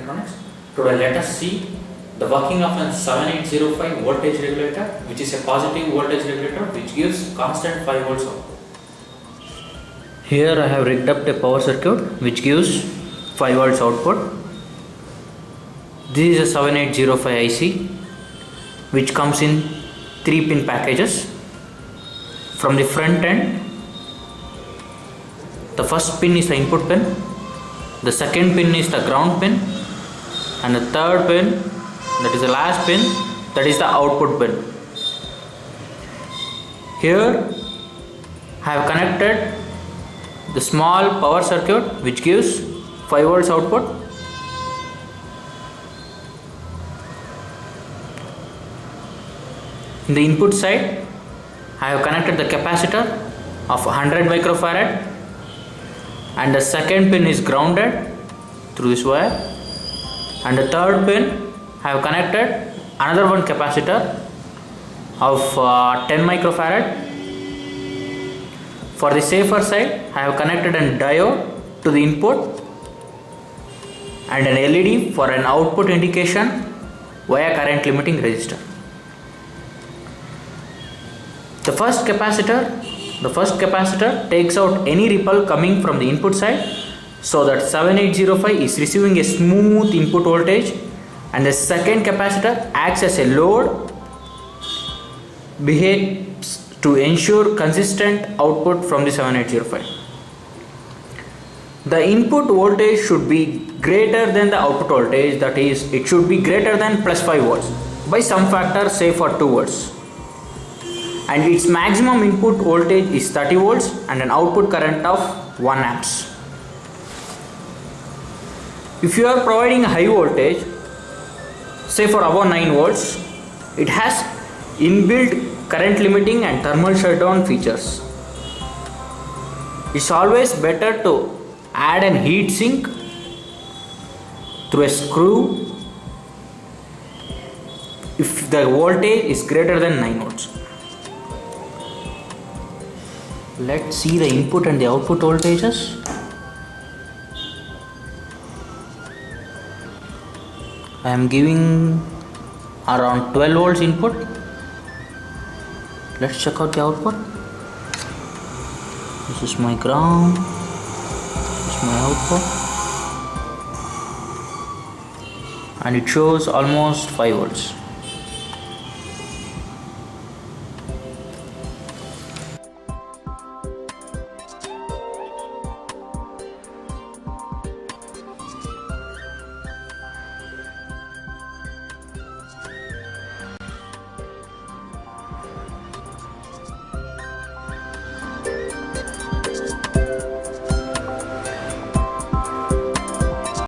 Technetronics. Today let us see the working of a 7805 voltage regulator, which is a positive voltage regulator which gives constant 5 volts output. Here I have rigged up a power circuit which gives 5 volts output. This is a 7805 IC which comes in 3 pin packages. From the front end, the first pin is the input pin, the second pin is the ground pin, and the third pin, that is the last pin, that is the output pin. Here I have connected the small power circuit which gives 5 volts output. In the input side, I have connected the capacitor of 100 microfarad, and the second pin is grounded through this wire, and the third pin I have connected another one capacitor of 10 microfarad. For the safer side, I have connected a diode to the input and an LED for an output indication via current limiting resistor. The first capacitor takes out any ripple coming from the input side, so that 7805 is receiving a smooth input voltage, and the second capacitor acts as a load, behaves to ensure consistent output from the 7805. The input voltage should be greater than the output voltage, that is, it should be greater than plus 5 volts by some factor, say for 2 volts. And its maximum input voltage is 30 volts and an output current of 1 amps. If you are providing a high voltage, say for above 9 volts, it has inbuilt current limiting and thermal shutdown features. It's always better to add an heat sink through a screw if the voltage is greater than 9 volts. Let's see the input and the output voltages. I am giving around 12 volts input. Let's check out the output. This is my ground. This is my output. And it shows almost 5 volts.